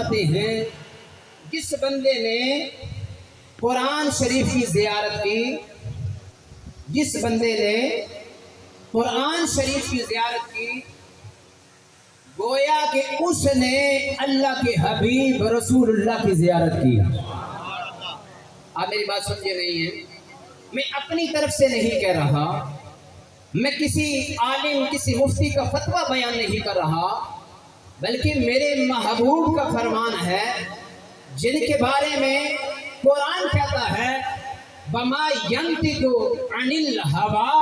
فرماتے ہیں جس بندے نے قرآن شریف کی زیارت کی، جس بندے نے قرآن شریف کی زیارت کی، گویا کہ اس نے اللہ کے حبیب رسول اللہ کی زیارت کی۔ آپ میری بات سمجھے نہیں ہیں؟ میں اپنی طرف سے نہیں کہہ رہا، میں کسی عالم کسی مفتی کا فتویٰ بیان نہیں کر رہا، بلکہ میرے محبوب کا فرمان ہے جن کے بارے میں قرآن کہتا ہے وَمَا يَنطِقُ عَنِ الْهَوَىٰ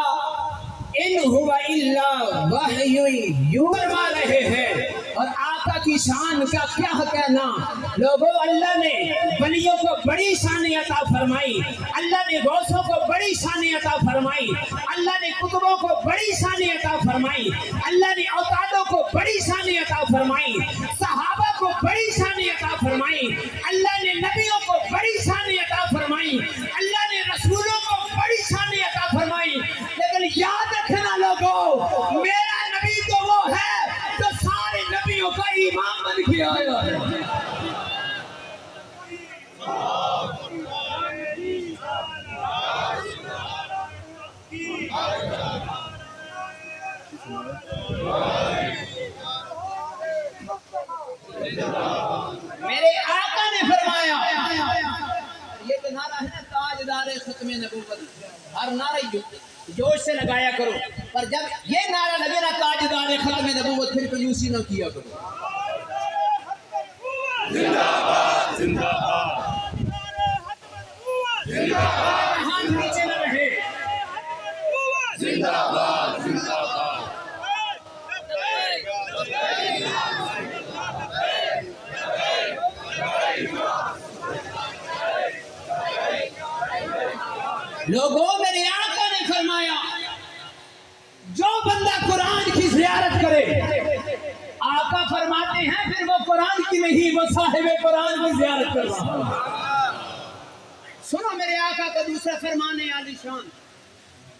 ان ہوا الا وحی یوحیٰ فرما رہے ہیں۔ اور آقا کی شان کا کیا کہنا، لوگوں اللہ نے ولیوں کو بڑی شان عطا فرمائی، اللہ نے غوثوں کو بڑی شان عطا فرمائی، اللہ نے قطبوں کو بڑی شان عطا فرمائی، اللہ نے اوتادوں کو بڑی شان عطا فرمائی، صحابہ کو بڑی شان عطا فرمائی، اللہ نے نبیوں کو بڑی شان عطا فرمائی، اللہ نے رسولوں کو بڑی شان عطا فرمائی۔ لیکن یاد رکھنا لوگوں، میرا نبی تو وہ ہے جو سارے نبیوں کا امام بن کے آیا ہے۔ میرے آقا نے فرمایا، یہ تو نعرہ ہے نا تاجدار ختم نبوت، ہر نعرہ جوش سے لگایا کرو، پر جب یہ نعرہ لگے نا تاجدار ختم نبوت، پھر کنجوسی نہ کیا کرو۔ زندہ باد زندہ باد زندہ باد، ہاتھ نیچے نہ رہے، زندہ باد زندہ باد۔ لوگوں میرے آقا نے فرمایا جو بندہ قرآن کی زیارت کرے، آقا فرماتے ہیں پھر وہ قرآن کی نہیں، وہ صاحب قرآن کی زیارت کر رہا ہے۔ سنو میرے آقا کا دوسرا فرمان ہے عالی شان،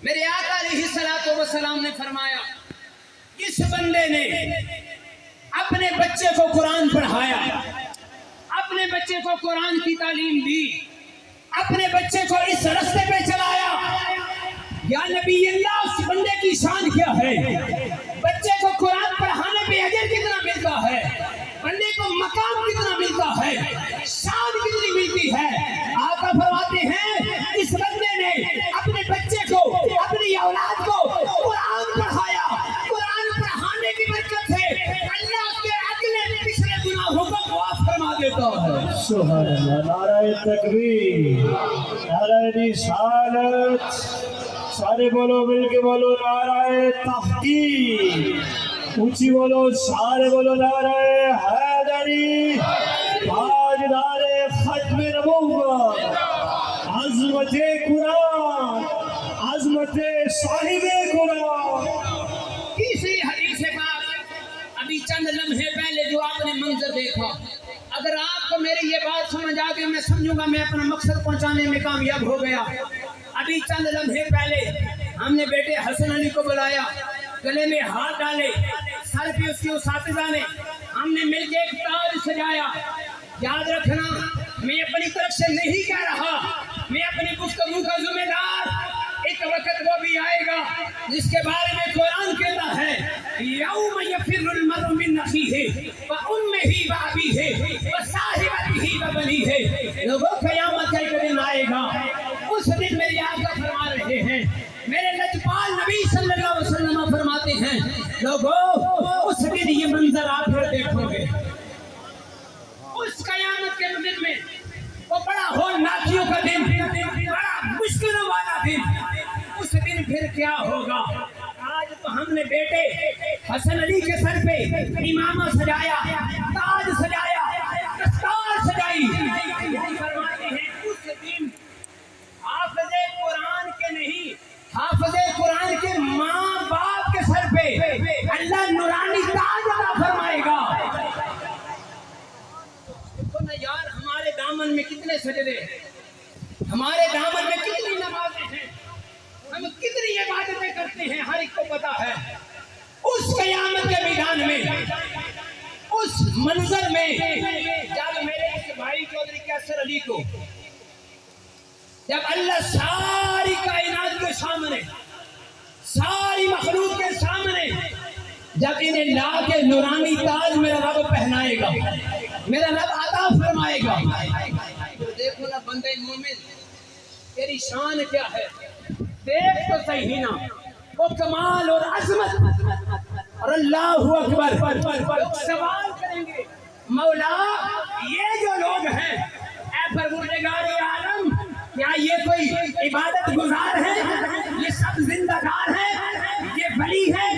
میرے آقا علیہ الصلوۃ والسلام نے فرمایا اس بندے نے اپنے بچے کو قرآن پڑھایا، اپنے بچے کو قرآن کی تعلیم دی، اپنے بچے کو اس راستے پہ چلایا، یا نبی اللہ اس بندے کی شان کیا ہے؟ بچے کو قرآن پڑھانے پہ اجر کتنا ملتا ہے، بندے کو مقام کتنا ملتا ہے، شان کتنی ملتی ہے۔ آقا فرماتے ہیں اس بندے نے اپنے بچے کو، اپنی اولاد کو قرآن پڑھایا، قرآن پڑھانے کی برکت سے اللہ کے اگلے پچھلے گناہوں کو معاف فرما دیتا ہے۔ سبحان اللہ، نعرہ تکبیر، نعرہ رسالت، سارے بولو مل کے بولو نعرہ تحقیق، اونچی بولو سارے بولو نعرہ حیدری، تاجدار ختم نبوت، عظمت قرآن، عظمت صاحب قرآن۔ تیسری حدیث پاک، ابھی چند لمحے پہلے جو آپ نے منظر دیکھا، اگر آپ کو میری یہ بات سمجھ آ گئی، میں سمجھوں گا میں اپنا مقصد پہنچانے میں کامیاب ہو گیا۔ ابھی چند لمحے پہلے ہم نے بیٹے حسن علی کو بلایا، گلے میں ہاتھ ڈالے، سر پہ اس کے اساتذہ نے، ہم نے مل کے ایک تاج سجایا۔ یاد رکھنا میں اپنی طرف سے نہیں کہہ رہا، میں اپنی گفتگو کا ذمہ دار، ایک وقت وہ بھی آئے گا جس کے بارے میں قرآن کہتا ہے یوم یفر المرء من اخیہ وامہ وابیہ وصاحبتہ وبنیہ۔ لوگوں قیامت کا ایک دن آئے گا، اس دن میری آقا فرما رہے ہیں، میرے لجپال نبی صلی اللہ علیہ وسلم فرماتے ہیں لوگوں اس دن یہ منظر آپ پھر دیکھو گے۔ اس قیامت کے دن میں وہ بڑا ہولناکیوں کا دن، بڑا مشکلوں والا دن، اس دن پھر کیا ہوگا؟ آج تو ہم نے بیٹے حسن علی کے سر پہ امامہ سجایا، تاج سجایا، دستار سجائی، فرماتے ہیں اس دن حافظ قرآن کے نہیں، حافظ قرآن کے ماں باپ کے سر پہ اللہ نورانی تاج عطا فرمائے گا۔ دیکھو نا یار، ہمارے دامن میں کتنے سجدے ہیں، ہمارے دامن میں کتنی نمازیں ہیں، ہم کتنی عبادتیں کرتے ہیں، ہر ایک کو پتا ہے۔ اس قیامت کے میدان میں، اس منظر میں حیدر علی کو جب اللہ ساری کائنات کے سامنے ساری مخلوق کے سامنے جب انہیں لا کے نورانی تاج میرا رب پہنائے گا میرا رب عطا فرمائے گا تو دیکھو نا بندے مومن تیری شان کیا ہے دیکھ تو صحیح نا وہ کمال اور عظمت اور اللہ اکبر سوال کریں گے مولا یہ جو لوگ ہیں اے پروردگار عالم کیا یہ کوئی عبادت گزار ہے یہ سب زندہ دار ہیں یہ ولی ہے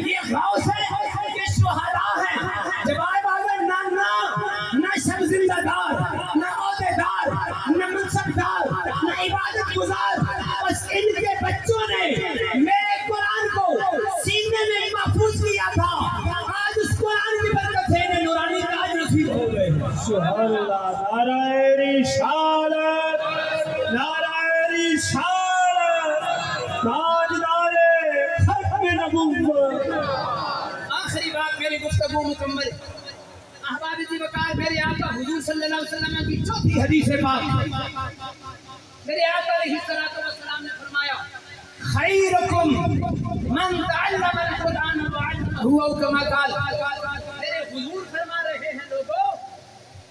یہ غوث ہے یہ شہداء ہے جواب اگر نہ سب زندہ دار نہ عہدیدار نہ منصبدار نہ عبادت گزار بس ان کے بچوں نے میرے قرآن کو سینے میں محفوظ کیا تھا آج اس قرآن کی برکت سے انہیں نورانی تاج نصیب ہو گئے سبحان اللہ نعرہ رسالت نعرہ رسالت تاجدار ختم نبوت آخری بات میری گفتگو مکمل احباب ذی وقار میرے آقا حضور صلی اللہ علیہ وسلم کی چوتھی حدیث پاک میرے آقا علیہ السلام نے فرمایا خیرکم من تعلم القرآن وعلمہ کما قال میرے حضور فرما رہے ہیں لوگوں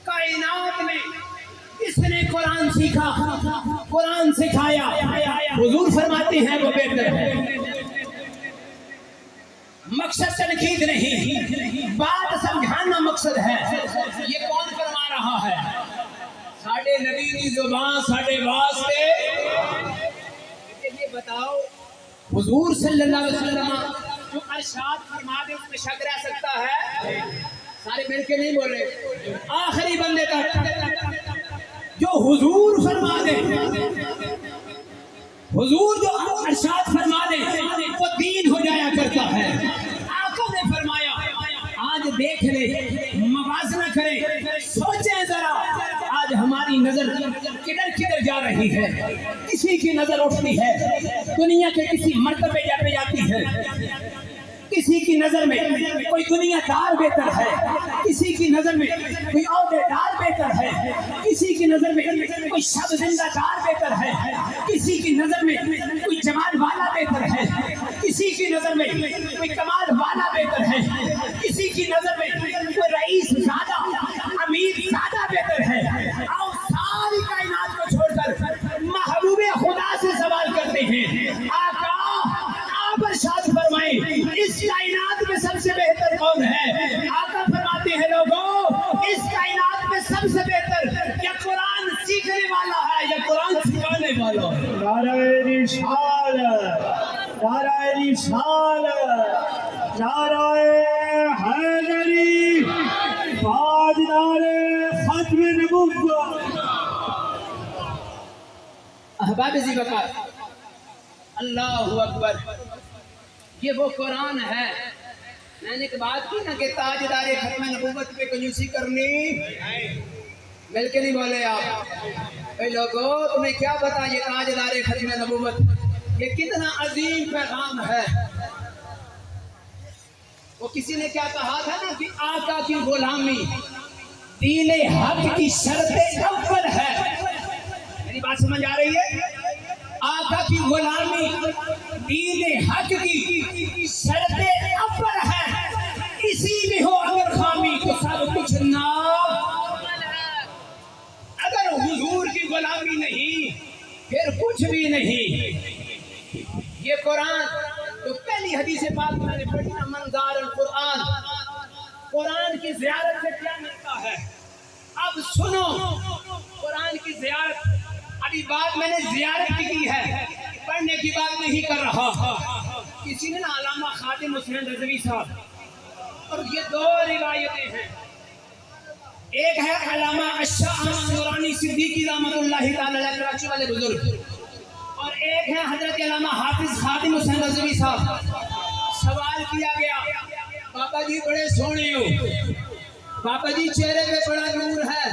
کائنات میں جس نے قرآن سیکھا قرآن سکھایا حضور فرماتے ہیں وہ بہتر ہے مقصد تنقید نہیں بات سمجھانا مقصد ہے یہ کون فرما رہا ہے ساڑھے نبی کی زبان ساڑھے واسطے یہ بتاؤ حضور صلی اللہ علیہ وسلم جو ارشاد فرما دے اس میں شک رہ سکتا ہے سارے مل کے نہیں بولے آخری بندے تک جو حضور فرما دے حضور جو ارشاد فرما دے وہ دین ہو جایا کرتا ہے آقا نے فرمایا آج دیکھ لے موازنہ کرے سوچیں ذرا آج ہماری نظر کدھر کدھر جا رہی ہے کسی کی نظر اٹھتی ہے دنیا کے کسی مرتبے پہ جاتی ہے کسی کی نظر میں کوئی دنیا دار بہتر ہے کسی کی نظر میں کوئی عہدیدار بہتر ہے کسی کی نظر میں کوئی شب زندہ دار بہتر ہے کسی کی نظر میں کوئی جمال والا بہتر ہے کسی کی نظر میں کوئی کمال والا بہتر ہے کسی کی نظر میں کوئی رئیس زادہ امیر زادہ بہتر ہے آؤ ساری کائنات کو چھوڑ کر محبوب خدا سے سوال کرتے ہیں آقا آپ ارشاد فرمائیں اس کائنات میں سب سے بہتر کون ہے آقا فرماتے ہیں لوگوں اس کائنات میں سب سے بہتر یا قرآن سیکھنے والا ہے یا قرآن سکھانے والا ہے نعرہ رسالت نعرہ رسالت نعرہ حیدری تاجدار ختم نبوت احباب ذی وقار اللہ اکبر یہ وہ قرآن ہے میں نے ایک بات کی نا کہ تاجدار ختم نبوت پہ کنجوسی کرنی مل کے نہیں بولے آپ اے لوگو تمہیں کیا پتا یہ تاجدار ختم نبوت یہ کتنا عظیم پیغام ہے وہ کسی نے کیا کہا تھا نا کہ آقا کی غلامی دین حق کی شرط اول ہے میری بات سمجھ آ رہی ہے آقا کی غلامی دین حق کی شرط اول ہے اسی میں ہو اگر خامی تو سب کچھ نام اگر حضور کی غلامی نہیں پھر کچھ بھی نہیں یہ قرآن تو پہلی حدیث پاک میں نے پڑھی نا منظار القرآن قرآن کی زیارت سے کیا ملتا ہے اب سنو قرآن کی زیارت ابھی بات میں نے زیارت کی ہے پڑھنے کی بات نہیں کر رہا کسی نے نا علامہ خادم حسین رضوی صاحب اور یہ دو روایتیں ہیں ایک ہے علامہ اشاہ نورانی صدیقی رحمۃ اللہ تعالی علیہ کراچی والے بزرگ اور ایک ہے حضرت علامہ حافظ خادم حسین رضوی صاحب سوال کیا گیا بابا جی بڑے سونے ہو بابا جی چہرے پہ بڑا نور ہے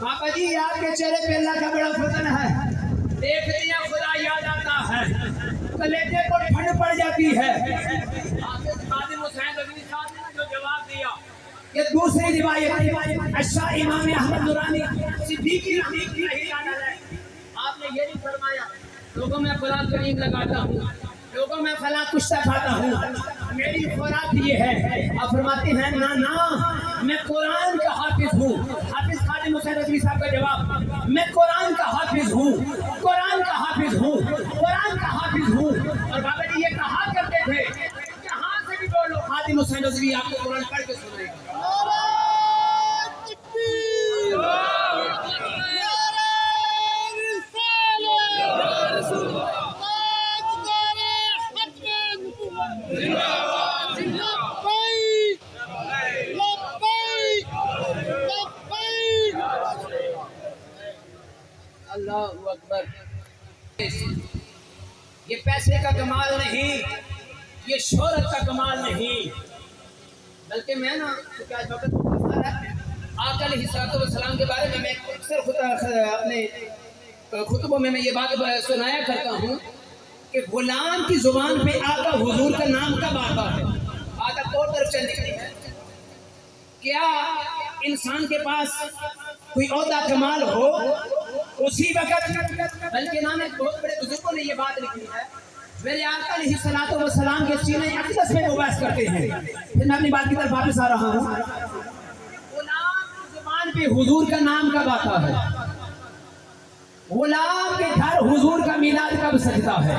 بابا جی آپ کے چہرے پہ اللہ کا بڑا فضل ہے دیکھ لیا خدا یاد آتا ہے کلیجے کو ٹھنڈ پڑ جاتی ہے حافظ خادم حسین رضوی صاحب نے جو جواب دیا یہ دوسری روایت اشا امام احمد نورانی صدیقی رحمۃ اللہ علیہ، آپ نے یہ نہیں فرمایا لوگوں میں فلاں کریم لگاتا ہوں، لوگوں میں فلاں کشتہ کھاتا ہوں، میری خوراک یہ ہے۔ آپ فرماتے ہیں نا میں قرآن کا حافظ ہوں۔ حافظ خادم حسین رضوی صاحب کا جواب، میں قرآن کا حافظ ہوں، قرآن کا حافظ ہوں، قرآن کا حافظ ہوں۔ اور بابا جی یہ کہا کرتے تھے جہاں سے بھی بولو خادم حسین رضوی آپ کو قرآن پڑھ کے سنائے گا۔ اللہ اکبر۔ یہ پیسے کا کمال نہیں، یہ شہرت کا کمال نہیں، بلکہ میں نا کیونکہ آج وقت آقا علیہ الصلوۃ والسلام کے بارے میں اکثر اپنے خطبوں میں یہ بات سنایا کرتا ہوں کہ غلام کی زبان پہ آقا حضور کا نام کب آتا ہے؟ آتا اور طرف سے نکلی ہے۔ کیا انسان کے پاس کوئی عہدہ کمال ہو اسی وقت، بلکہ نام بہت بڑے بزرگوں نے یہ بات لکھی ہے، میرے آقا علیہ الصلوۃ والسلام کے سینے اقدس میں وہ بحث کرتے ہیں۔ پھر میں اپنی بات کی طرف واپس آ رہا ہوں۔ غلام کی زبان پہ حضور کا نام کب آتا ہے؟ غلام کے گھر حضور کا میلاد کب سجتا ہے؟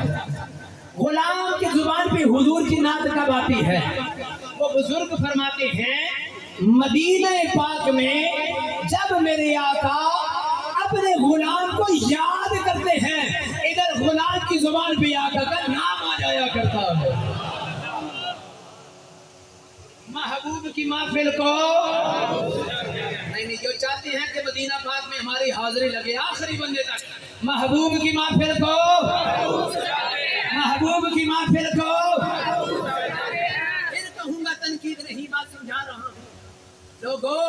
غلام کی زبان پہ حضور کی نعت کب آتی ہے؟ وہ بزرگ فرماتے ہیں مدینہ پاک میں جب میرے آقا اپنے غلام کو یاد کرتے ہیں، ادھر غلام کی زبان پہ آقا کا نام آ جایا کرتا ہے۔ محبوب کی محفل کو نہیں جو چاہتے ہیں کہ مدینہ پاک میں ہماری حاضری لگے آخری بندے تک، محبوب کی محفل کو، محبوب کی محفل کو پھر کہوں گا تنقید نہیں، بات سمجھا رہا ہوں۔ لوگوں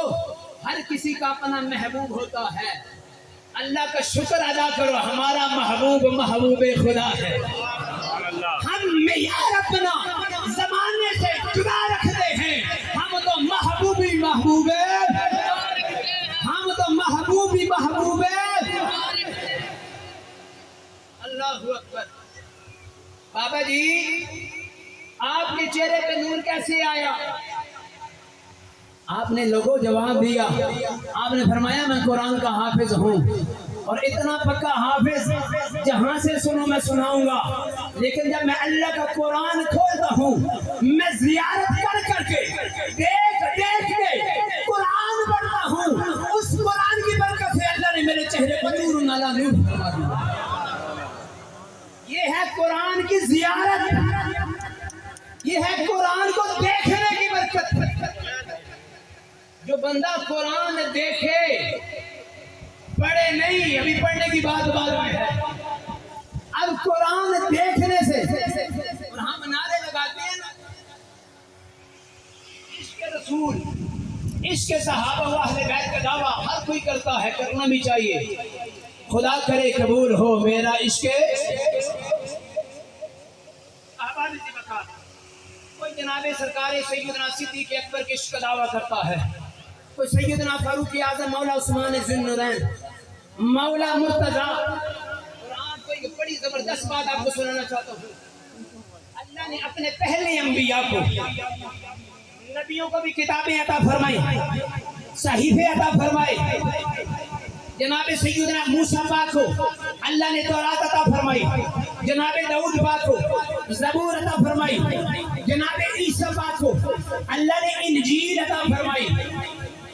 ہر کسی کا اپنا محبوب ہوتا ہے، اللہ کا شکر ادا کرو ہمارا محبوب محبوب خدا ہے۔ ہم معیار اپنا زمانے سے جدا رکھتے ہیں، ہم تو محبوبی محبوب ہے، ہم تو محبوبی محبوب ہے۔ اللہ اکبر۔ بابا جی آپ کے چہرے پہ نور کیسے آیا؟ آپ نے لوگوں جواب دیا، آپ نے فرمایا میں قرآن کا حافظ ہوں، اور اتنا پکا حافظ جہاں سے سنو میں سناؤں گا، لیکن جب میں اللہ کا قرآن کھولتا ہوں میں زیارت کر کر کے دیکھ کے قرآن پڑھتا ہوں، اس قرآن کی برکت سے اللہ نے میرے چہرے پر نور نالا نور فرما دیا۔ یہ ہے قرآن کی زیارت، یہ ہے قرآن کو دیکھنے کی برکت۔ جو بندہ قرآن دیکھے پڑھے نہیں، ابھی پڑھنے کی بات میں ہے، اب قرآن دیکھنے سے، اور ہم نعرے لگاتے ہیں نا عشق رسول، عشق صحابہ و اہل بیت کا دعویٰ ہر کوئی کرتا ہے، کرنا بھی چاہیے۔ خدا کرے قبول ہو میرا عشق۔ کوئی جناب سرکار سیدنا صدیق اکبر کے عشق کا دعویٰ کرتا ہے، کوئی سیدنا فاروق اعظم مولا عثمان ذو النورین مولا مرتضیٰ۔ قرآن کو ایک بڑی زبردست بات آپ کو سنانا چاہتا ہوں، اللہ نے اپنے پہلے انبیاء کو، نبیوں کو بھی کتابیں عطا فرمائی، صحیفے عطا فرمائے۔ جناب سیدنا موسیٰ پاک کو اللہ نے تورات عطا فرمائی، جناب داؤد پاک کو زبور عطا فرمائی، جناب عیسیٰ پاک کو اللہ نے انجیل عطا فرمائی۔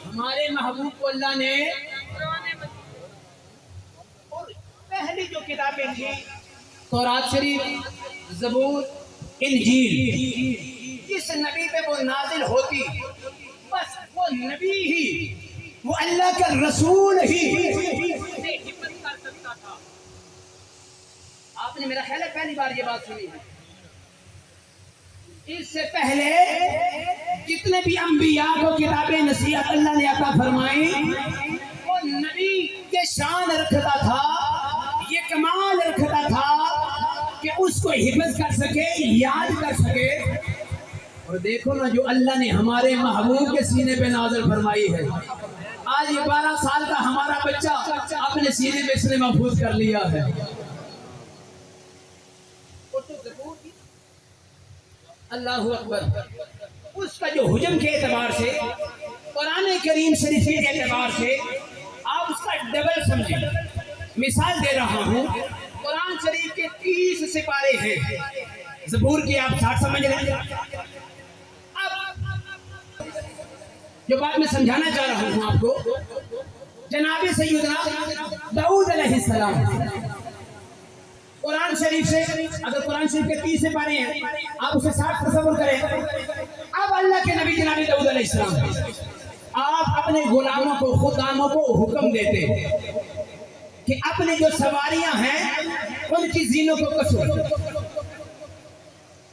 ہمارے محبوب کو اللہ نے پہلی جو کتابیں تھیں تورات شریف، زبور، انجیل، جس نبی پہ وہ نازل ہوتی بس وہ نبی ہی، وہ اللہ کا رسول ہی ہمت کر سکتا تھا۔ آپ نے میرا خیال ہے پہلی بار یہ بات سنی ہے۔ اس سے پہلے جتنے بھی انبیاء کو کتابیں نصیحت اللہ نے عطا فرمائی، وہ نبی کے شان رکھتا تھا، یہ کمال رکھتا تھا کہ اس کو حفظ کر سکے، یاد کر سکے۔ اور دیکھو نا جو اللہ نے ہمارے محبوب کے سینے پہ نازل فرمائی ہے، آج یہ 12 سال کا ہمارا بچہ اپنے سینے پہ اس نے محفوظ کر لیا ہے۔ اللہ اکبر۔ اس کا جو حجم کے اعتبار سے، قرآن کریم شریف کے اعتبار سے آپ اس کا ڈبل سمجھیں۔ مثال دے رہا ہوں، قرآن شریف کے 30 سپارے ہیں، زبور کی آپ 60 سمجھ رہے ہیں۔ اب جو بات میں سمجھانا چاہ رہا ہوں آپ کو، جناب سیدنا داؤد علیہ السلام، قرآن شریف سے اگر قرآن شریف کے 30 سپارے ہیں، آپ اسے 60 تصور کریں۔ اب اللہ کے نبی جناب داؤد علیہ السلام، آپ اپنے غلاموں کو، خداموں کو حکم دیتے کہ اپنی جو سواریاں ہیں ان کی زینوں کو کسو،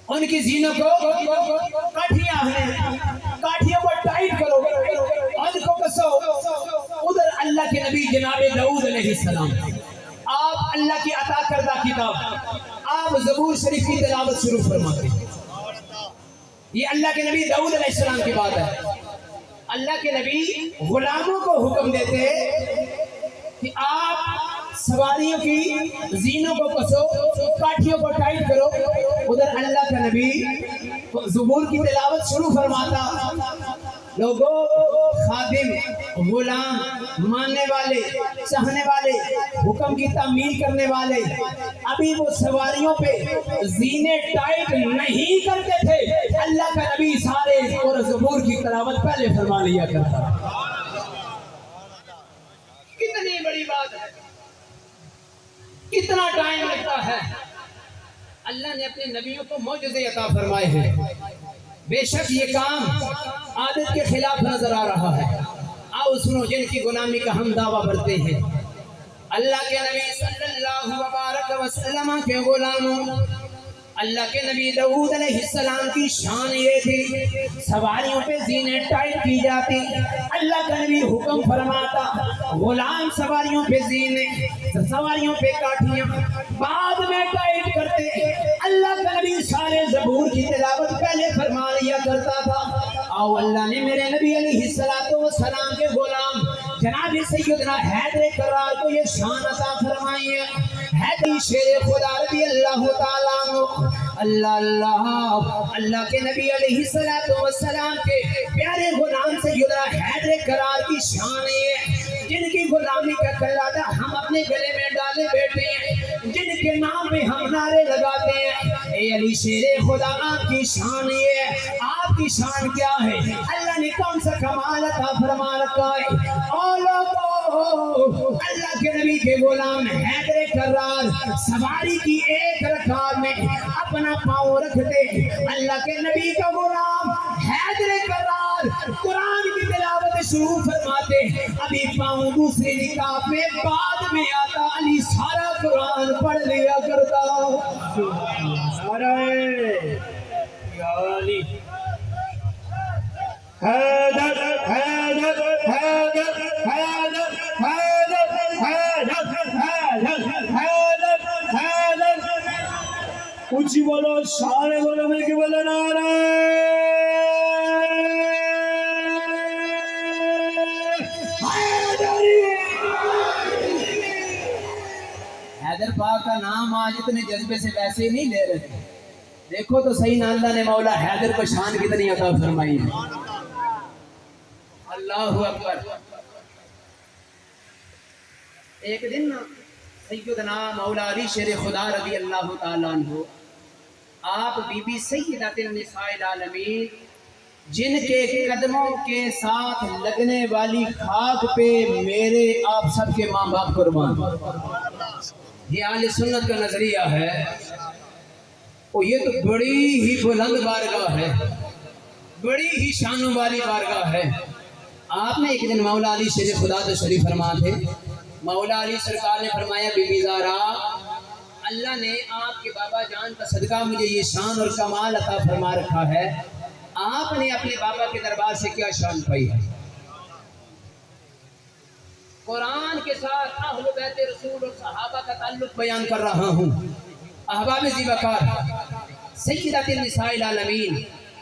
ان کی زینوں کو، کاٹھیاں ہیں، کاٹھیوں کو ٹائٹ کرو، ان کو کسو۔ ادھر اللہ کے نبی جناب داؤد علیہ السلام، آپ اللہ کی عطا کردہ کتاب، آپ زبور شریف کی تلاوت شروع فرماتے۔ یہ اللہ کے نبی داؤد علیہ السلام کی بات ہے۔ اللہ کے نبی غلاموں کو حکم دیتے کہ آپ سواریوں کی زینوں کو کسو، کاٹھیوں کو ٹائٹ کرو۔ ادھر اللہ کا نبی زبور کی تلاوت شروع فرماتا۔ لوگوں، خادم، غلام، ماننے والے، چاہنے والے، حکم کی تعمیل کرنے والے، ابھی وہ سواریوں پہ زینے ٹائٹ نہیں کرتے تھے، اللہ کا نبی سارے اور زبور کی تلاوت پہلے فرما لیا کرتا۔ کتنی بڑی بات ہے، کتنا ٹائم لگتا ہے۔ اللہ نے اپنے نبیوں کو معجزے عطا فرمائے ہیں۔ بے شک یہ کام عادت کے خلاف نظر آ رہا ہے۔ آؤ سنو، جن کی غلامی کا ہم دعویٰ بھرتے ہیں، اللہ کے نبی صلی اللہ وبارک وسلم کے غلاموں، اللہ کے نبی داؤد علیہ السلام کی شان یہ تھی، سواریوں پہ زینے ٹائٹ کی جاتی، اللہ کا نبی حکم فرماتا، غلام سواریوں پہ زینے، سواریوں پہ کاٹھیاں بعد میں ٹائٹ کرتے، اللہ کا نبی سارے زبور کی تلاوت پہلے فرما لیا کرتا تھا۔ آؤ اللہ نے میرے نبی علیہ السلام کے غلام جناب سیدنا حیدر کرار کو یہ شان عطا فرمائی ہے۔ حیدر شیر خدا رضی اللہ تعالیٰ عنہ، اللہ کے نبی علیہ السلام کے پیارے غلام سیدنا حیدر کرار کی شان ہے، جن کی غلامی کا قلعہ ہم اپنے گلے میں ڈالے بیٹھے ہیں، جن کے نام میں ہم نعرے لگاتے ہیں۔ اے علی شیر خدا، آپ کی شان یہ ہے، آپ کی شان کیا ہے؟ اللہ نے کون سا کمال عطا فرما رکھا ہے؟ اور لوگوں، اللہ کے نبی کے غلام حیدر کرار سواری کی ایک رکعت میں اپنا پاؤں رکھتے، اللہ کے نبی کا غلام حیدر کرار قرآن کی تلاوت شروع فرماتے، ابھی پاؤں دوسری رکعت میں بعد میں آتا، علی سارا قرآن پڑھ لیا کرتا۔ حیدر حیدر حیدر حیدر حیدر حیدر حیدر حیدر حیدر، اونچی بولو، سارے بولو، مل کے بولو، نعرہ حیدری۔ حیدر پاک کا نام آج اتنے جذبے سے ویسے ہی نہیں لے رہے تھے۔ دیکھو تو صحیح نا، اللہ نے مولا حیدر کو شان کتنی عطا فرمائی ہے۔ اللہ اکبر۔ ایک دن سیدنا مولا علی شیر خدا رضی اللہ تعالیٰ عنہ، آپ بی بی سیدۃ النساء العالمین، جن کے قدموں کے ساتھ لگنے والی خاک پہ میرے آپ سب کے ماں باپ قربان۔ یہ اہل سنت کا نظریہ ہے، اور یہ تو بڑی ہی بلند بارگاہ ہے، بڑی ہی شانوں والی بارگاہ ہے۔ آپ نے ایک دن مولا علی شیر خدا تشریف فرما تھے، مولا علی سرکار نے فرمایا، بی بی زہرا، اللہ نے آپ کے بابا جان کا صدقہ مجھے یہ شان اور کمال عطا فرما رکھا ہے، آپ نے اپنے بابا کے دربار سے کیا شان پائی ہے؟ قرآن کے ساتھ اہل بیت رسول اور صحابہ کا تعلق بیان کر رہا ہوں۔ احباب ذی وقار، سیدۃ النساء العالمین،